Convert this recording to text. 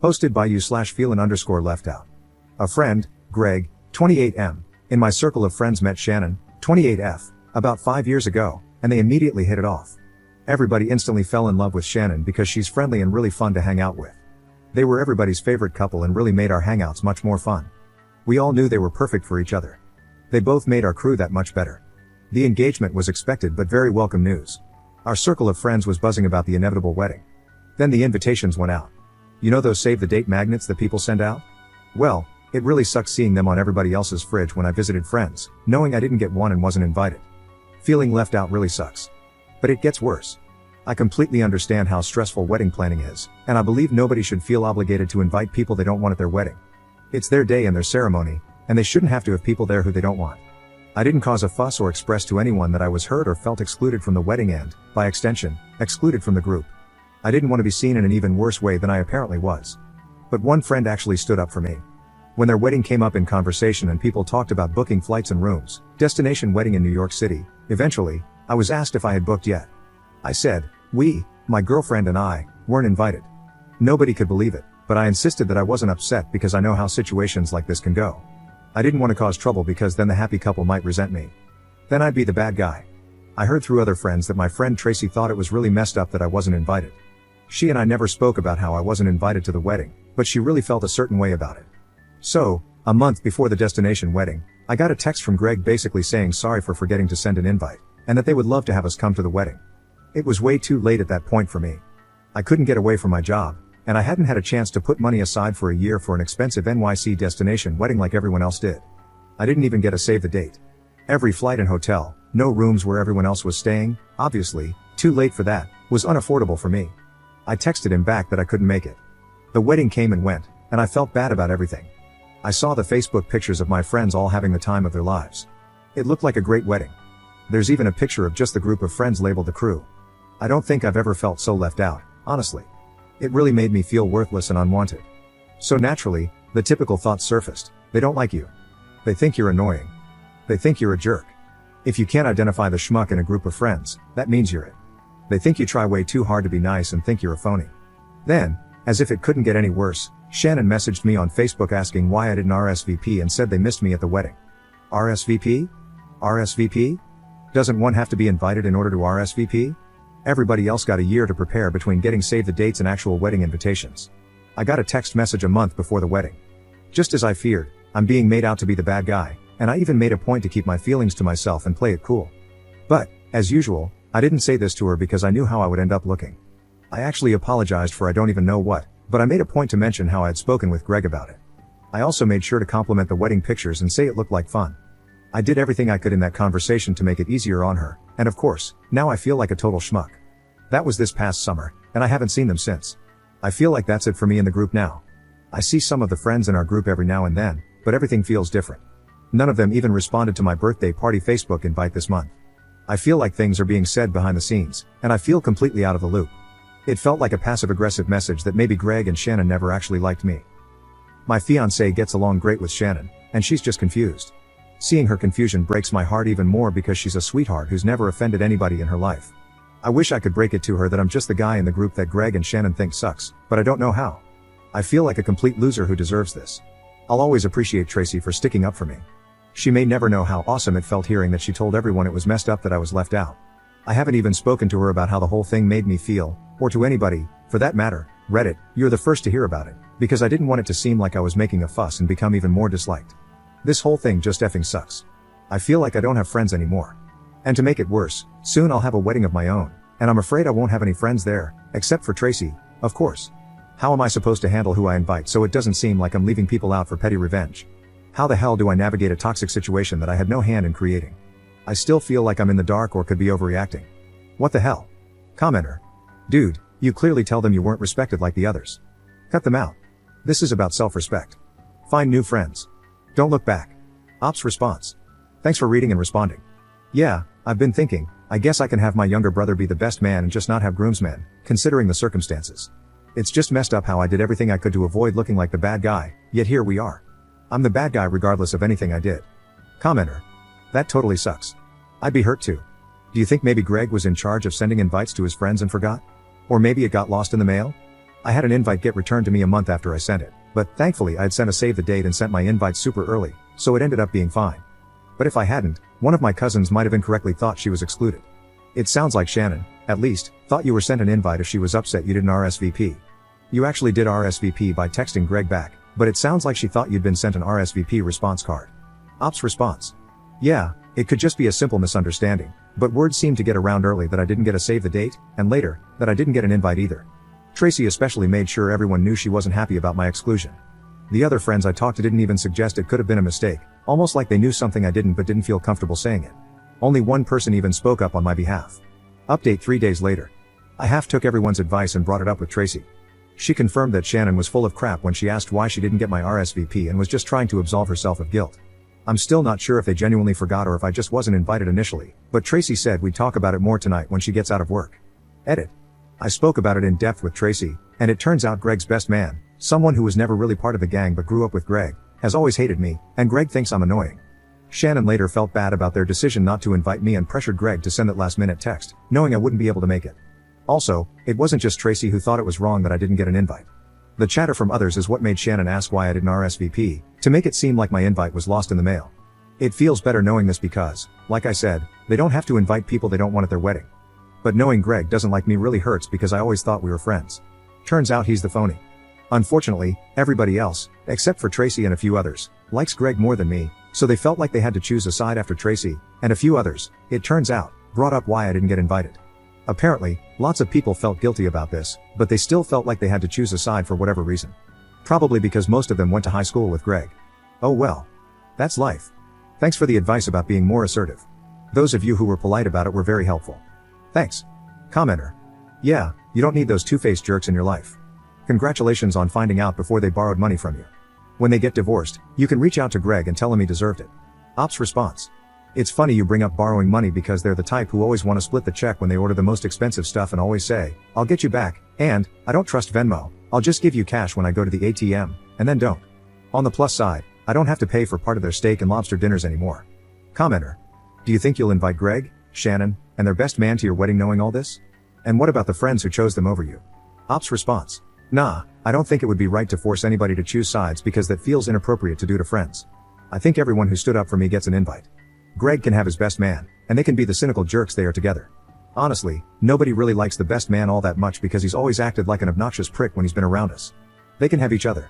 Hosted by you/feelin_left out. A friend, Greg, 28M, in my circle of friends met Shannon, 28F, about 5 years ago, and they immediately hit it off. Everybody instantly fell in love with Shannon because she's friendly and really fun to hang out with. They were everybody's favorite couple and really made our hangouts much more fun. We all knew they were perfect for each other. They both made our crew that much better. The engagement was expected but very welcome news. Our circle of friends was buzzing about the inevitable wedding. Then the invitations went out. You know those save the date magnets that people send out? Well, it really sucked seeing them on everybody else's fridge when I visited friends, knowing I didn't get one and wasn't invited. Feeling left out really sucks. But it gets worse. I completely understand how stressful wedding planning is, and I believe nobody should feel obligated to invite people they don't want at their wedding. It's their day and their ceremony, and they shouldn't have to have people there who they don't want. I didn't cause a fuss or express to anyone that I was hurt or felt excluded from the wedding and, by extension, excluded from the group. I didn't want to be seen in an even worse way than I apparently was. But one friend actually stood up for me. When their wedding came up in conversation and people talked about booking flights and rooms, destination wedding in New York City, eventually, I was asked if I had booked yet. I said, my girlfriend and I, weren't invited. Nobody could believe it, but I insisted that I wasn't upset because I know how situations like this can go. I didn't want to cause trouble because then the happy couple might resent me. Then I'd be the bad guy. I heard through other friends that my friend Tracy thought it was really messed up that I wasn't invited. She and I never spoke about how I wasn't invited to the wedding, but she really felt a certain way about it. So, a month before the destination wedding, I got a text from Greg basically saying sorry for forgetting to send an invite, and that they would love to have us come to the wedding. It was way too late at that point for me. I couldn't get away from my job, and I hadn't had a chance to put money aside for a year for an expensive NYC destination wedding like everyone else did. I didn't even get a save the date. Every flight and hotel, no rooms where everyone else was staying, obviously, too late for that, was unaffordable for me. I texted him back that I couldn't make it. The wedding came and went, and I felt bad about everything. I saw the Facebook pictures of my friends all having the time of their lives. It looked like a great wedding. There's even a picture of just the group of friends labeled the crew. I don't think I've ever felt so left out, honestly. It really made me feel worthless and unwanted. So naturally, the typical thoughts surfaced. They don't like you. They think you're annoying. They think you're a jerk. If you can't identify the schmuck in a group of friends, that means you're it. They think you try way too hard to be nice and think you're a phony. Then, as if it couldn't get any worse, Shannon messaged me on Facebook asking why I didn't RSVP and said they missed me at the wedding. RSVP? RSVP? Doesn't one have to be invited in order to RSVP? Everybody else got a year to prepare between getting save the dates and actual wedding invitations. I got a text message a month before the wedding. Just as I feared, I'm being made out to be the bad guy, and I even made a point to keep my feelings to myself and play it cool. But, as usual, I didn't say this to her because I knew how I would end up looking. I actually apologized for I don't even know what, but I made a point to mention how I had spoken with Greg about it. I also made sure to compliment the wedding pictures and say it looked like fun. I did everything I could in that conversation to make it easier on her, and of course, now I feel like a total schmuck. That was this past summer, and I haven't seen them since. I feel like that's it for me in the group now. I see some of the friends in our group every now and then, but everything feels different. None of them even responded to my birthday party Facebook invite this month. I feel like things are being said behind the scenes, and I feel completely out of the loop. It felt like a passive-aggressive message that maybe Greg and Shannon never actually liked me. My fiancée gets along great with Shannon, and she's just confused. Seeing her confusion breaks my heart even more because she's a sweetheart who's never offended anybody in her life. I wish I could break it to her that I'm just the guy in the group that Greg and Shannon think sucks, but I don't know how. I feel like a complete loser who deserves this. I'll always appreciate Tracy for sticking up for me. She may never know how awesome it felt hearing that she told everyone it was messed up that I was left out. I haven't even spoken to her about how the whole thing made me feel, or to anybody, for that matter. Reddit, you're the first to hear about it, because I didn't want it to seem like I was making a fuss and become even more disliked. This whole thing just effing sucks. I feel like I don't have friends anymore. And to make it worse, soon I'll have a wedding of my own, and I'm afraid I won't have any friends there, except for Tracy, of course. How am I supposed to handle who I invite so it doesn't seem like I'm leaving people out for petty revenge? How the hell do I navigate a toxic situation that I had no hand in creating? I still feel like I'm in the dark or could be overreacting. What the hell? Commenter. Dude, you clearly tell them you weren't respected like the others. Cut them out. This is about self-respect. Find new friends. Don't look back. Ops response. Thanks for reading and responding. Yeah, I've been thinking, I guess I can have my younger brother be the best man and just not have groomsmen, considering the circumstances. It's just messed up how I did everything I could to avoid looking like the bad guy, yet here we are. I'm the bad guy regardless of anything I did. Commenter. That totally sucks. I'd be hurt too. Do you think maybe Greg was in charge of sending invites to his friends and forgot? Or maybe it got lost in the mail? I had an invite get returned to me a month after I sent it, but thankfully I had sent a save the date and sent my invite super early, so it ended up being fine. But if I hadn't, one of my cousins might have incorrectly thought she was excluded. It sounds like Shannon, at least, thought you were sent an invite if she was upset you didn't RSVP. You actually did RSVP by texting Greg back, but it sounds like she thought you'd been sent an RSVP response card. Ops response. Yeah, it could just be a simple misunderstanding, but word seemed to get around early that I didn't get a save the date, and later, that I didn't get an invite either. Tracy especially made sure everyone knew she wasn't happy about my exclusion. The other friends I talked to didn't even suggest it could have been a mistake, almost like they knew something I didn't but didn't feel comfortable saying it. Only one person even spoke up on my behalf. Update 3 days later. I half took everyone's advice and brought it up with Tracy. She confirmed that Shannon was full of crap when she asked why she didn't get my RSVP and was just trying to absolve herself of guilt. I'm still not sure if they genuinely forgot or if I just wasn't invited initially, but Tracy said we'd talk about it more tonight when she gets out of work. Edit. I spoke about it in depth with Tracy, and it turns out Greg's best man, someone who was never really part of the gang but grew up with Greg, has always hated me, and Greg thinks I'm annoying. Shannon later felt bad about their decision not to invite me and pressured Greg to send that last-minute text, knowing I wouldn't be able to make it. Also, it wasn't just Tracy who thought it was wrong that I didn't get an invite. The chatter from others is what made Shannon ask why I didn't RSVP, to make it seem like my invite was lost in the mail. It feels better knowing this because, like I said, they don't have to invite people they don't want at their wedding. But knowing Greg doesn't like me really hurts because I always thought we were friends. Turns out he's the phony. Unfortunately, everybody else, except for Tracy and a few others, likes Greg more than me, so they felt like they had to choose a side after Tracy, and a few others, it turns out, brought up why I didn't get invited. Apparently, lots of people felt guilty about this, but they still felt like they had to choose a side for whatever reason. Probably because most of them went to high school with Greg. Oh well. That's life. Thanks for the advice about being more assertive. Those of you who were polite about it were very helpful. Thanks. Commenter. Yeah, you don't need those two-faced jerks in your life. Congratulations on finding out before they borrowed money from you. When they get divorced, you can reach out to Greg and tell him he deserved it. Ops response. It's funny you bring up borrowing money because they're the type who always want to split the check when they order the most expensive stuff and always say, I'll get you back, and, I don't trust Venmo, I'll just give you cash when I go to the ATM, and then don't. On the plus side, I don't have to pay for part of their steak and lobster dinners anymore. Commenter. Do you think you'll invite Greg, Shannon, and their best man to your wedding knowing all this? And what about the friends who chose them over you? Ops response. Nah, I don't think it would be right to force anybody to choose sides because that feels inappropriate to do to friends. I think everyone who stood up for me gets an invite. Greg can have his best man, and they can be the cynical jerks they are together. Honestly, nobody really likes the best man all that much because he's always acted like an obnoxious prick when he's been around us. They can have each other.